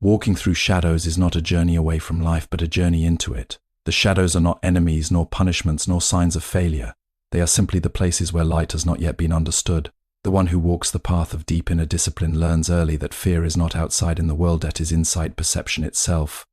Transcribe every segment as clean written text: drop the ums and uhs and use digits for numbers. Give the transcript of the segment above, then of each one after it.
Walking through shadows is not a journey away from life, but a journey into it. The shadows are not enemies, nor punishments, nor signs of failure. They are simply the places where light has not yet been understood. The one who walks the path of deep inner discipline learns early that fear is not outside in the world, it is inside perception itself.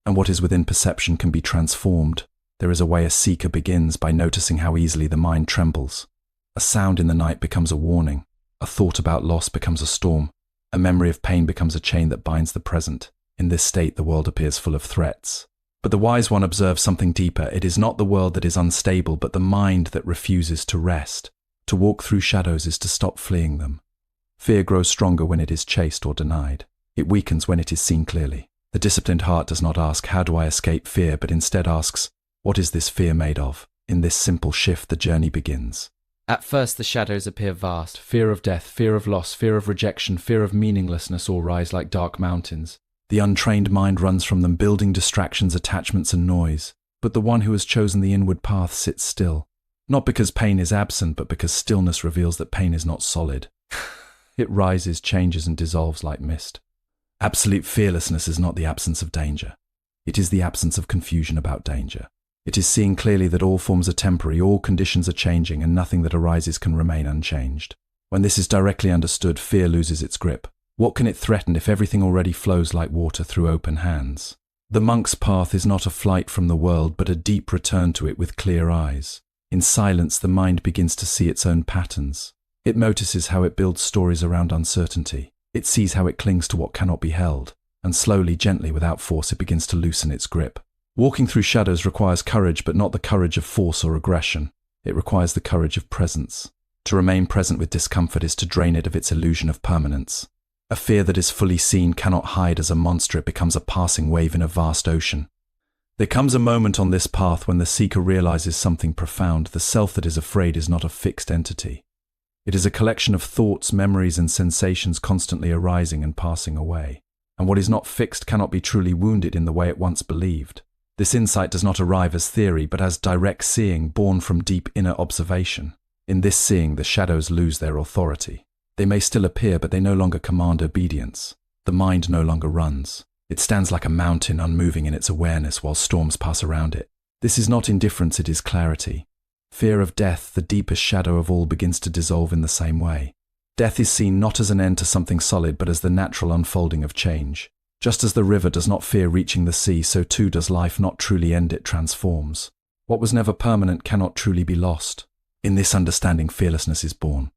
And what is within perception can be transformed. There is a way a seeker begins by noticing how easily the mind trembles. A sound in the night becomes a warning. A thought about loss becomes a storm. A memory of pain becomes a chain that binds the present. In this state, the world appears full of threats. But the wise one observes something deeper. It is not the world that is unstable, but the mind that refuses to rest. To walk through shadows is to stop fleeing them. Fear grows stronger when it is chased or denied. It weakens when it is seen clearly. The disciplined heart does not ask, how do I escape fear, but instead asks, what is this fear made of? In this simple shift, the journey begins. At first the shadows appear vast. Fear of death, fear of loss, fear of rejection, fear of meaninglessness all rise like dark mountains. The untrained mind runs from them, building distractions, attachments and noise. But the one who has chosen the inward path sits still. Not because pain is absent, but because stillness reveals that pain is not solid. It rises, changes and dissolves like mist. Absolute fearlessness is not the absence of danger. It is the absence of confusion about danger. It is seeing clearly that all forms are temporary, all conditions are changing, and nothing that arises can remain unchanged. When this is directly understood, fear loses its grip. What can it threaten if everything already flows like water through open hands? The monk's path is not a flight from the world, but a deep return to it with clear eyes. In silence, the mind begins to see its own patterns. It notices how it builds stories around uncertainty. It sees how it clings to what cannot be held. And slowly, gently, without force, it begins to loosen its grip. Walking through shadows requires courage, but not the courage of force or aggression. It requires the courage of presence. To remain present with discomfort is to drain it of its illusion of permanence. A fear that is fully seen cannot hide as a monster. It becomes a passing wave in a vast ocean. There comes a moment on this path when the seeker realizes something profound. The self that is afraid is not a fixed entity. It is a collection of thoughts, memories, and sensations constantly arising and passing away. And what is not fixed cannot be truly wounded in the way it once believed. This insight does not arrive as theory, but as direct seeing born from deep inner observation. In this seeing, the shadows lose their authority. They may still appear, but they no longer command obedience. The mind no longer runs. It stands like a mountain, unmoving in its awareness while storms pass around it. This is not indifference, it is clarity. Fear of death, the deepest shadow of all, begins to dissolve in the same way. Death is seen not as an end to something solid, but as the natural unfolding of change. Just as the river does not fear reaching the sea, so too does life not truly end, it transforms. What was never permanent cannot truly be lost. In this understanding, fearlessness is born.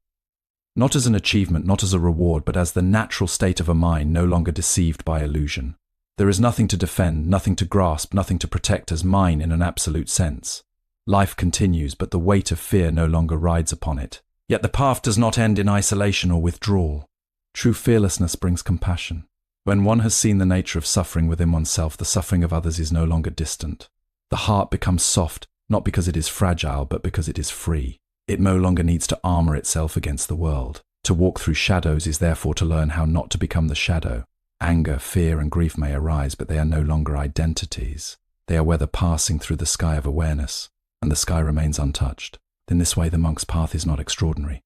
Not as an achievement, not as a reward, but as the natural state of a mind no longer deceived by illusion. There is nothing to defend, nothing to grasp, nothing to protect as mine in an absolute sense. Life continues, but the weight of fear no longer rides upon it. Yet the path does not end in isolation or withdrawal. True fearlessness brings compassion. When one has seen the nature of suffering within oneself, the suffering of others is no longer distant. The heart becomes soft, not because it is fragile, but because it is free. It no longer needs to armor itself against the world. To walk through shadows is therefore to learn how not to become the shadow. Anger, fear, and grief may arise, but they are no longer identities. They are weather passing through the sky of awareness, and the sky remains untouched. In this way, the monk's path is not extraordinary.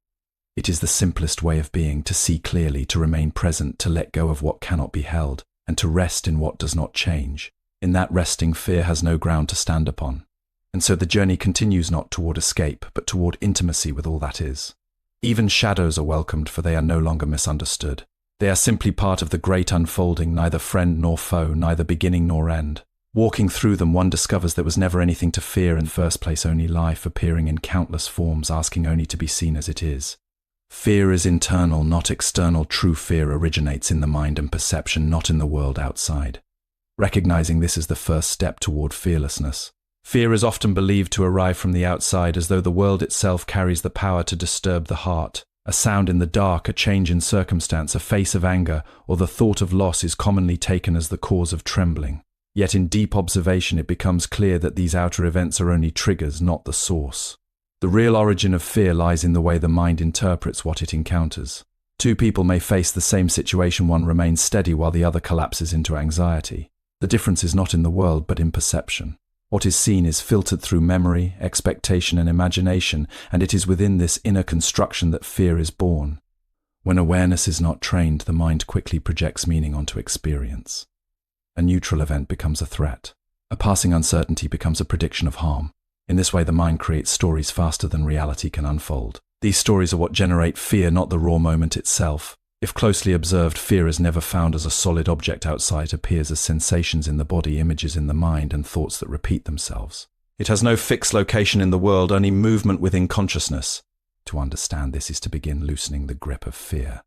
It is the simplest way of being, to see clearly, to remain present, to let go of what cannot be held, and to rest in what does not change. In that resting, fear has no ground to stand upon. And so the journey continues not toward escape, but toward intimacy with all that is. Even shadows are welcomed, for they are no longer misunderstood. They are simply part of the great unfolding, neither friend nor foe, neither beginning nor end. Walking through them, one discovers there was never anything to fear in the first place, only life appearing in countless forms, asking only to be seen as it is. Fear is internal, not external. True fear originates in the mind and perception, not in the world outside. Recognizing this is the first step toward fearlessness. Fear is often believed to arrive from the outside, as though the world itself carries the power to disturb the heart. A sound in the dark, a change in circumstance, a face of anger, or the thought of loss is commonly taken as the cause of trembling. Yet in deep observation it becomes clear that these outer events are only triggers, not the source. The real origin of fear lies in the way the mind interprets what it encounters. Two people may face the same situation, one remains steady while the other collapses into anxiety. The difference is not in the world, but in perception. What is seen is filtered through memory, expectation, and imagination, and it is within this inner construction that fear is born. When awareness is not trained, the mind quickly projects meaning onto experience. A neutral event becomes a threat. A passing uncertainty becomes a prediction of harm. In this way, the mind creates stories faster than reality can unfold. These stories are what generate fear, not the raw moment itself. If closely observed, fear is never found as a solid object outside. It appears as sensations in the body, images in the mind, and thoughts that repeat themselves. It has no fixed location in the world, only movement within consciousness. To understand this is to begin loosening the grip of fear.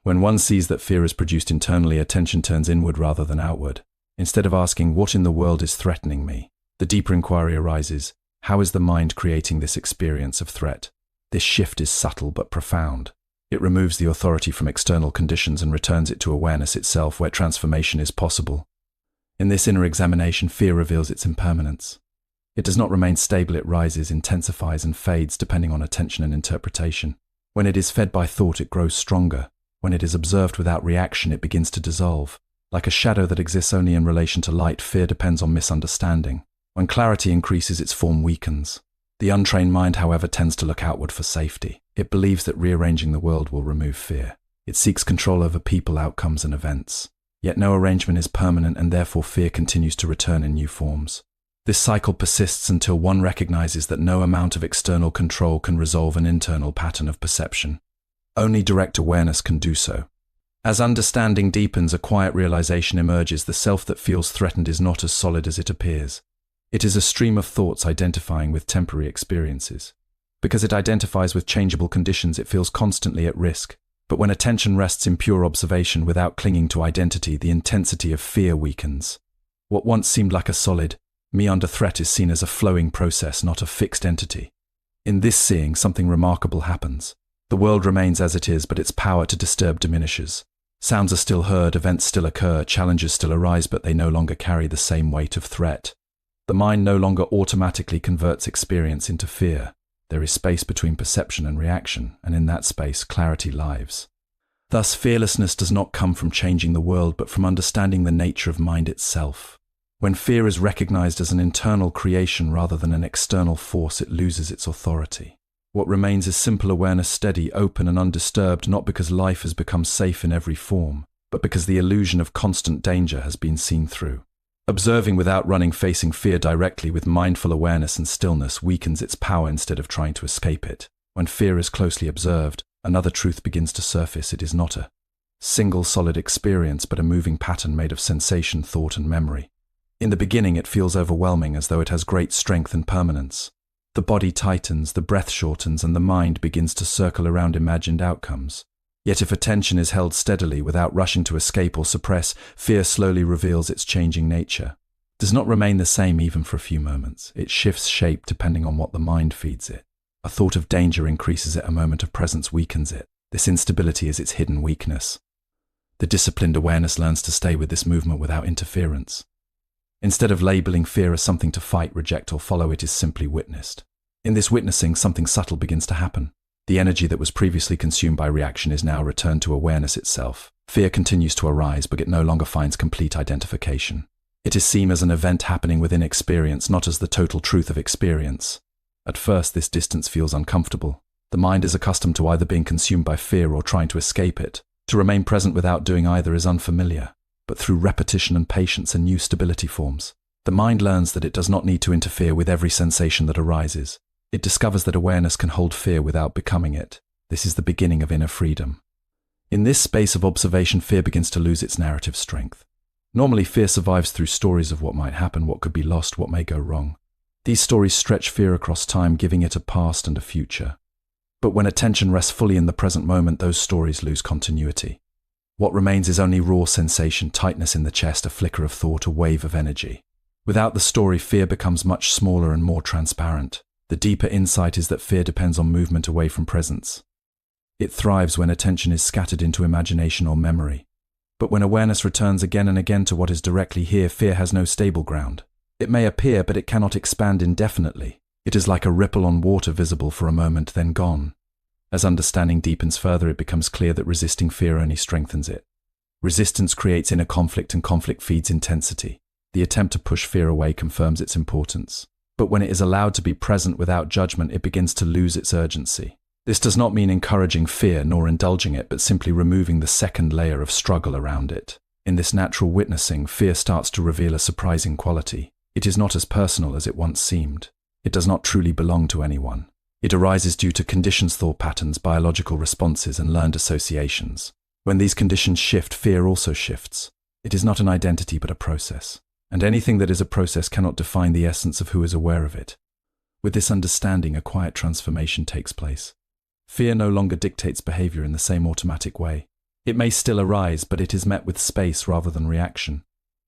When one sees that fear is produced internally, attention turns inward rather than outward. Instead of asking, what in the world is threatening me? The deeper inquiry arises, how is the mind creating this experience of threat? This shift is subtle but profound. It removes the authority from external conditions and returns it to awareness itself, where transformation is possible. In this inner examination, fear reveals its impermanence. It does not remain stable, it rises, intensifies, and fades depending on attention and interpretation. When it is fed by thought, it grows stronger. When it is observed without reaction, it begins to dissolve. Like a shadow that exists only in relation to light, fear depends on misunderstanding. When clarity increases, its form weakens. The untrained mind, however, tends to look outward for safety. It believes that rearranging the world will remove fear. It seeks control over people, outcomes, and events. Yet no arrangement is permanent, and therefore fear continues to return in new forms. This cycle persists until one recognizes that no amount of external control can resolve an internal pattern of perception. Only direct awareness can do so. As understanding deepens, a quiet realization emerges: the self that feels threatened is not as solid as it appears. It is a stream of thoughts identifying with temporary experiences. Because it identifies with changeable conditions, it feels constantly at risk. But when attention rests in pure observation without clinging to identity, the intensity of fear weakens. What once seemed like a solid, me under threat is seen as a flowing process, not a fixed entity. In this seeing, something remarkable happens. The world remains as it is, but its power to disturb diminishes. Sounds are still heard, events still occur, challenges still arise, but they no longer carry the same weight of threat. The mind no longer automatically converts experience into fear. There is space between perception and reaction, and in that space, clarity lives. Thus, fearlessness does not come from changing the world, but from understanding the nature of mind itself. When fear is recognized as an internal creation rather than an external force, it loses its authority. What remains is simple awareness, steady, open, and undisturbed, not because life has become safe in every form, but because the illusion of constant danger has been seen through. Observing without running, facing fear directly with mindful awareness and stillness weakens its power instead of trying to escape it. When fear is closely observed, another truth begins to surface. It is not a single solid experience, but a moving pattern made of sensation, thought, and memory. In the beginning, it feels overwhelming, as though it has great strength and permanence. The body tightens, the breath shortens, and the mind begins to circle around imagined outcomes. Yet if attention is held steadily without rushing to escape or suppress, fear slowly reveals its changing nature. It does not remain the same even for a few moments. It shifts shape depending on what the mind feeds it. A thought of danger increases it, a moment of presence weakens it. This instability is its hidden weakness. The disciplined awareness learns to stay with this movement without interference. Instead of labeling fear as something to fight, reject, or follow, it is simply witnessed. In this witnessing, something subtle begins to happen. The energy that was previously consumed by reaction is now returned to awareness itself. Fear continues to arise, but it no longer finds complete identification. It is seen as an event happening within experience, not as the total truth of experience. At first, this distance feels uncomfortable. The mind is accustomed to either being consumed by fear or trying to escape it. To remain present without doing either is unfamiliar. But through repetition and patience, a new stability forms. The mind learns that it does not need to interfere with every sensation that arises. It discovers that awareness can hold fear without becoming it. This is the beginning of inner freedom. In this space of observation, fear begins to lose its narrative strength. Normally, fear survives through stories of what might happen, what could be lost, what may go wrong. These stories stretch fear across time, giving it a past and a future. But when attention rests fully in the present moment, those stories lose continuity. What remains is only raw sensation, tightness in the chest, a flicker of thought, a wave of energy. Without the story, fear becomes much smaller and more transparent. The deeper insight is that fear depends on movement away from presence. It thrives when attention is scattered into imagination or memory. But when awareness returns again and again to what is directly here, fear has no stable ground. It may appear, but it cannot expand indefinitely. It is like a ripple on water, visible for a moment, then gone. As understanding deepens further, it becomes clear that resisting fear only strengthens it. Resistance creates inner conflict, and conflict feeds intensity. The attempt to push fear away confirms its importance. But when it is allowed to be present without judgment, it begins to lose its urgency. This does not mean encouraging fear nor indulging it, but simply removing the second layer of struggle around it. In this natural witnessing, fear starts to reveal a surprising quality. It is not as personal as it once seemed. It does not truly belong to anyone. It arises due to conditioned thought patterns, biological responses, and learned associations. When these conditions shift, fear also shifts. It is not an identity but a process. And anything that is a process cannot define the essence of who is aware of it. With this understanding, a quiet transformation takes place. Fear no longer dictates behavior in the same automatic way. It may still arise, but it is met with space rather than reaction.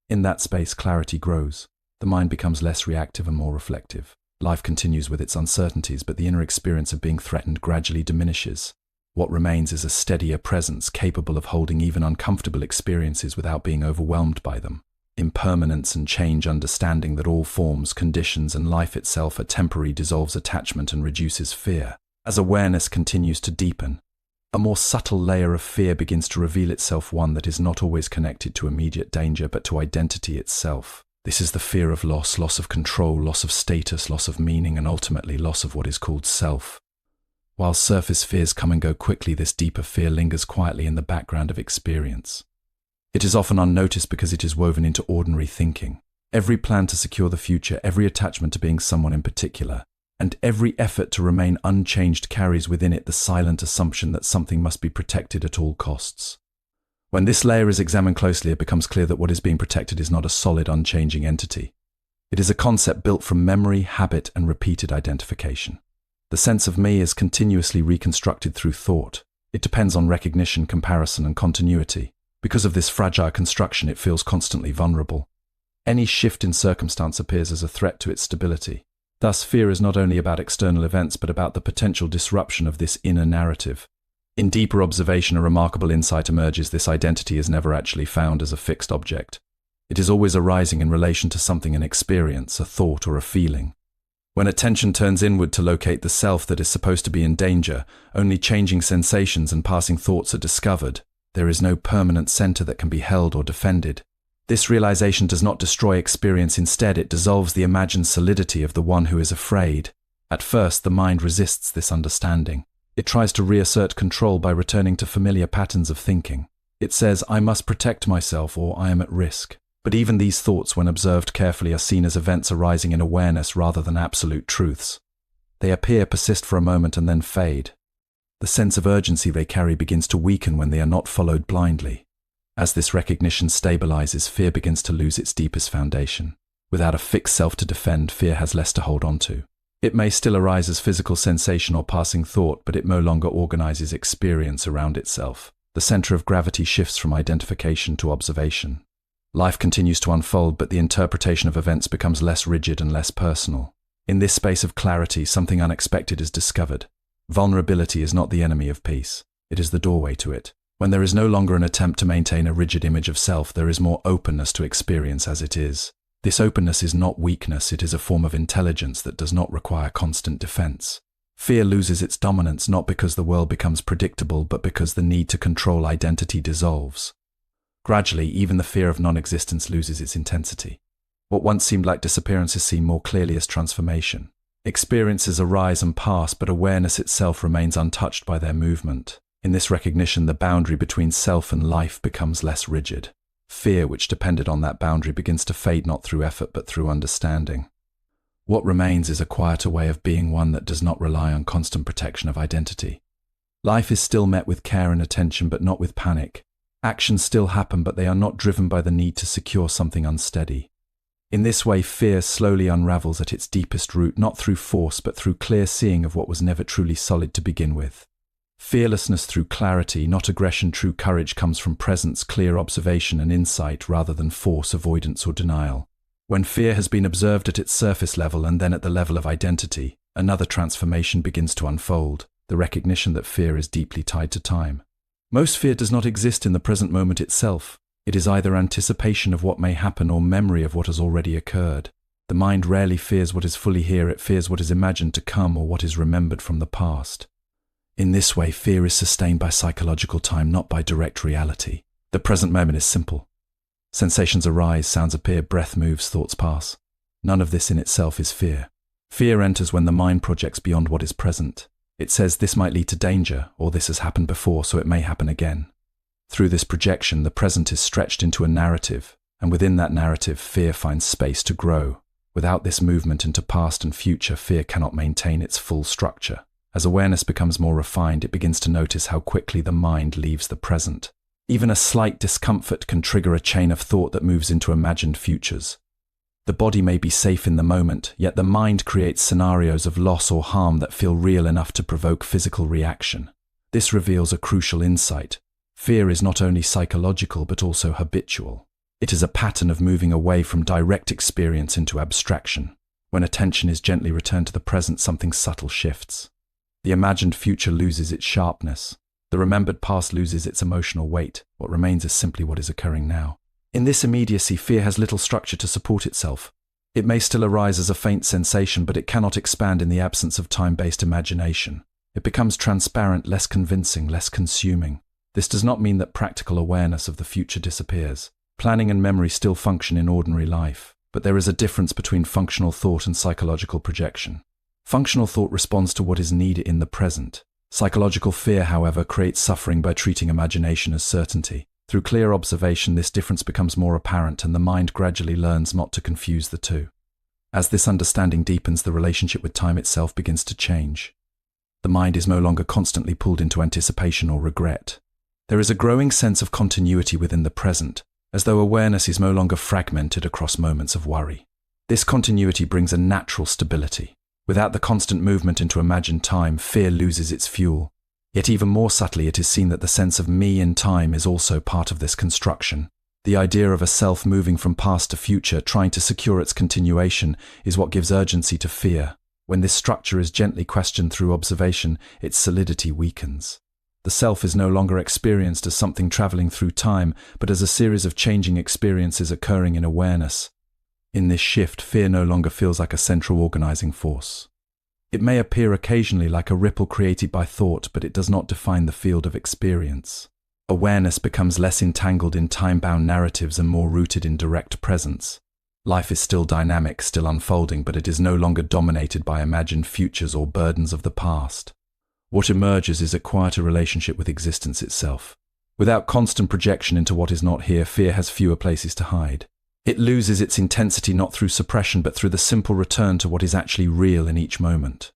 In that space, clarity grows. The mind becomes less reactive and more reflective. Life continues with its uncertainties, but the inner experience of being threatened gradually diminishes. What remains is a steadier presence capable of holding even uncomfortable experiences without being overwhelmed by them. Impermanence and change, understanding that all forms, conditions, and life itself are temporary, dissolves attachment and reduces fear. As awareness continues to deepen, a more subtle layer of fear begins to reveal itself, one that is not always connected to immediate danger but to identity itself. This is the fear of loss, loss of control, loss of status, loss of meaning, and ultimately loss of what is called self. While surface fears come and go quickly, this deeper fear lingers quietly in the background of experience. It is often unnoticed because it is woven into ordinary thinking. Every plan to secure the future, every attachment to being someone in particular, and every effort to remain unchanged carries within it the silent assumption that something must be protected at all costs. When this layer is examined closely, it becomes clear that what is being protected is not a solid, unchanging entity. It is a concept built from memory, habit, and repeated identification. The sense of me is continuously reconstructed through thought. It depends on recognition, comparison, and continuity. Because of this fragile construction, it feels constantly vulnerable. Any shift in circumstance appears as a threat to its stability. Thus, fear is not only about external events, but about the potential disruption of this inner narrative. In deeper observation, a remarkable insight emerges: this identity is never actually found as a fixed object. It is always arising in relation to something, an experience, a thought, or a feeling. When attention turns inward to locate the self that is supposed to be in danger, only changing sensations and passing thoughts are discovered. There is no permanent center that can be held or defended. This realization does not destroy experience. Instead, it dissolves the imagined solidity of the one who is afraid. At first, the mind resists this understanding. It tries to reassert control by returning to familiar patterns of thinking. It says, "I must protect myself," or "I am at risk." But even these thoughts, when observed carefully, are seen as events arising in awareness rather than absolute truths. They appear, persist for a moment, and then fade. The sense of urgency they carry begins to weaken when they are not followed blindly. As this recognition stabilizes, fear begins to lose its deepest foundation. Without a fixed self to defend, fear has less to hold on to. It may still arise as physical sensation or passing thought, but it no longer organizes experience around itself. The center of gravity shifts from identification to observation. Life continues to unfold, but the interpretation of events becomes less rigid and less personal. In this space of clarity, something unexpected is discovered. Vulnerability is not the enemy of peace. It is the doorway to it. When there is no longer an attempt to maintain a rigid image of self, there is more openness to experience as it is. This openness is not weakness, it is a form of intelligence that does not require constant defense. Fear loses its dominance not because the world becomes predictable, but because the need to control identity dissolves. Gradually, even the fear of non-existence loses its intensity. What once seemed like disappearance is seen more clearly as transformation. Experiences arise and pass, but awareness itself remains untouched by their movement. In this recognition, the boundary between self and life becomes less rigid. Fear, which depended on that boundary, begins to fade not through effort but through understanding. What remains is a quieter way of being, one that does not rely on constant protection of identity. Life is still met with care and attention, but not with panic. Actions still happen, but they are not driven by the need to secure something unsteady. In this way, fear slowly unravels at its deepest root, not through force, but through clear seeing of what was never truly solid to begin with. Fearlessness through clarity, not aggression. True courage comes from presence, clear observation, and insight, rather than force, avoidance, or denial. When fear has been observed at its surface level and then at the level of identity, another transformation begins to unfold, the recognition that fear is deeply tied to time. Most fear does not exist in the present moment itself. It is either anticipation of what may happen or memory of what has already occurred. The mind rarely fears what is fully here, it fears what is imagined to come or what is remembered from the past. In this way, fear is sustained by psychological time, not by direct reality. The present moment is simple. Sensations arise, sounds appear, breath moves, thoughts pass. None of this in itself is fear. Fear enters when the mind projects beyond what is present. It says this might lead to danger, or this has happened before, so it may happen again. Through this projection, the present is stretched into a narrative, and within that narrative, fear finds space to grow. Without this movement into past and future, fear cannot maintain its full structure. As awareness becomes more refined, it begins to notice how quickly the mind leaves the present. Even a slight discomfort can trigger a chain of thought that moves into imagined futures. The body may be safe in the moment, yet the mind creates scenarios of loss or harm that feel real enough to provoke physical reaction. This reveals a crucial insight. Fear is not only psychological but also habitual. It is a pattern of moving away from direct experience into abstraction. When attention is gently returned to the present, something subtle shifts. The imagined future loses its sharpness. The remembered past loses its emotional weight. What remains is simply what is occurring now. In this immediacy, fear has little structure to support itself. It may still arise as a faint sensation, but it cannot expand in the absence of time-based imagination. It becomes transparent, less convincing, less consuming. This does not mean that practical awareness of the future disappears. Planning and memory still function in ordinary life, but there is a difference between functional thought and psychological projection. Functional thought responds to what is needed in the present. Psychological fear, however, creates suffering by treating imagination as certainty. Through clear observation, this difference becomes more apparent, and the mind gradually learns not to confuse the two. As this understanding deepens, the relationship with time itself begins to change. The mind is no longer constantly pulled into anticipation or regret. There is a growing sense of continuity within the present, as though awareness is no longer fragmented across moments of worry. This continuity brings a natural stability. Without the constant movement into imagined time, fear loses its fuel. Yet even more subtly, it is seen that the sense of me in time is also part of this construction. The idea of a self moving from past to future, trying to secure its continuation, is what gives urgency to fear. When this structure is gently questioned through observation, its solidity weakens. The self is no longer experienced as something traveling through time, but as a series of changing experiences occurring in awareness. In this shift, fear no longer feels like a central organizing force. It may appear occasionally like a ripple created by thought, but it does not define the field of experience. Awareness becomes less entangled in time-bound narratives and more rooted in direct presence. Life is still dynamic, still unfolding, but it is no longer dominated by imagined futures or burdens of the past. What emerges is a quieter relationship with existence itself. Without constant projection into what is not here, fear has fewer places to hide. It loses its intensity not through suppression, but through the simple return to what is actually real in each moment.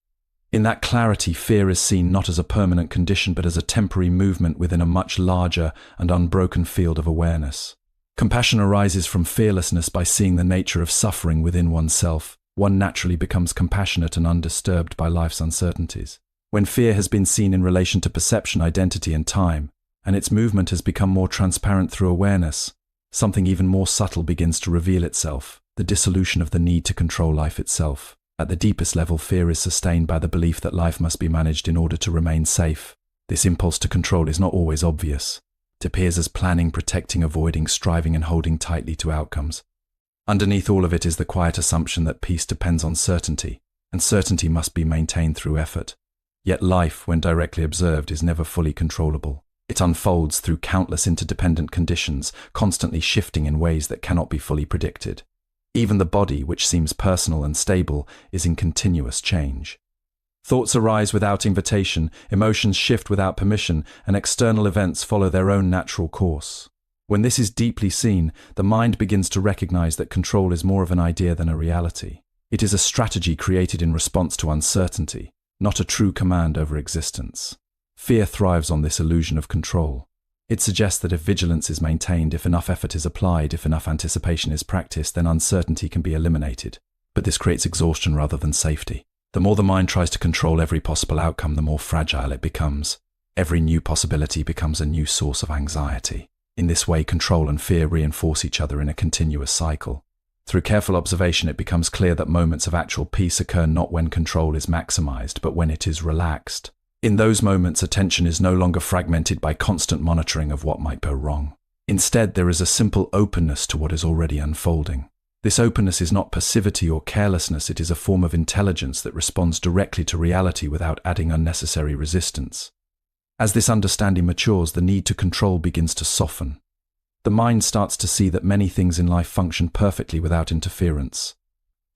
In that clarity, fear is seen not as a permanent condition, but as a temporary movement within a much larger and unbroken field of awareness. Compassion arises from fearlessness. By seeing the nature of suffering within oneself, one naturally becomes compassionate and undisturbed by life's uncertainties. When fear has been seen in relation to perception, identity, and time, and its movement has become more transparent through awareness, something even more subtle begins to reveal itself: the dissolution of the need to control life itself. At the deepest level, fear is sustained by the belief that life must be managed in order to remain safe. This impulse to control is not always obvious. It appears as planning, protecting, avoiding, striving, and holding tightly to outcomes. Underneath all of it is the quiet assumption that peace depends on certainty, and certainty must be maintained through effort. Yet life, when directly observed, is never fully controllable. It unfolds through countless interdependent conditions, constantly shifting in ways that cannot be fully predicted. Even the body, which seems personal and stable, is in continuous change. Thoughts arise without invitation, emotions shift without permission, and external events follow their own natural course. When this is deeply seen, the mind begins to recognize that control is more of an idea than a reality. It is a strategy created in response to uncertainty, not a true command over existence. Fear thrives on this illusion of control. It suggests that if vigilance is maintained, if enough effort is applied, if enough anticipation is practiced, then uncertainty can be eliminated. But this creates exhaustion rather than safety. The more the mind tries to control every possible outcome, the more fragile it becomes. Every new possibility becomes a new source of anxiety. In this way, control and fear reinforce each other in a continuous cycle. Through careful observation, it becomes clear that moments of actual peace occur not when control is maximized, but when it is relaxed. In those moments, attention is no longer fragmented by constant monitoring of what might go wrong. Instead, there is a simple openness to what is already unfolding. This openness is not passivity or carelessness, it is a form of intelligence that responds directly to reality without adding unnecessary resistance. As this understanding matures, the need to control begins to soften. The mind starts to see that many things in life function perfectly without interference.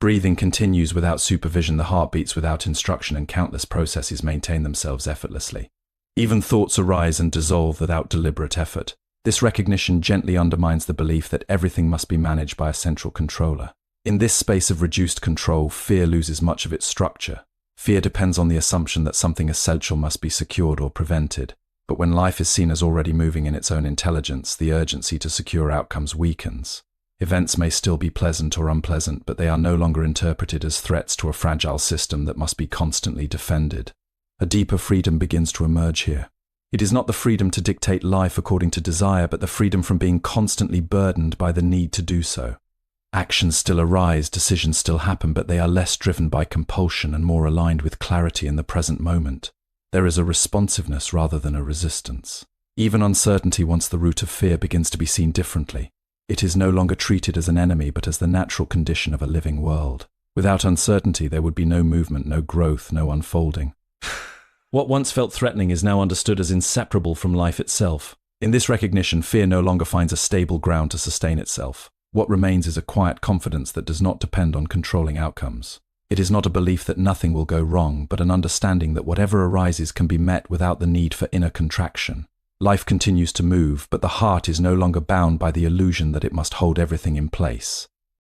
Breathing continues without supervision, the heart beats without instruction, and countless processes maintain themselves effortlessly. Even thoughts arise and dissolve without deliberate effort. This recognition gently undermines the belief that everything must be managed by a central controller. In this space of reduced control, fear loses much of its structure. Fear depends on the assumption that something essential must be secured or prevented. But when life is seen as already moving in its own intelligence, the urgency to secure outcomes weakens. Events may still be pleasant or unpleasant, but they are no longer interpreted as threats to a fragile system that must be constantly defended. A deeper freedom begins to emerge here. It is not the freedom to dictate life according to desire, but the freedom from being constantly burdened by the need to do so. Actions still arise, decisions still happen, but they are less driven by compulsion and more aligned with clarity in the present moment. There is a responsiveness rather than a resistance. Even uncertainty, once the root of fear, begins to be seen differently. It is no longer treated as an enemy, but as the natural condition of a living world. Without uncertainty, there would be no movement, no growth, no unfolding. What once felt threatening is now understood as inseparable from life itself. In this recognition, fear no longer finds a stable ground to sustain itself. What remains is a quiet confidence that does not depend on controlling outcomes. It is not a belief that nothing will go wrong, but an understanding that whatever arises can be met without the need for inner contraction. Life continues to move, but the heart is no longer bound by the illusion that it must hold everything in place.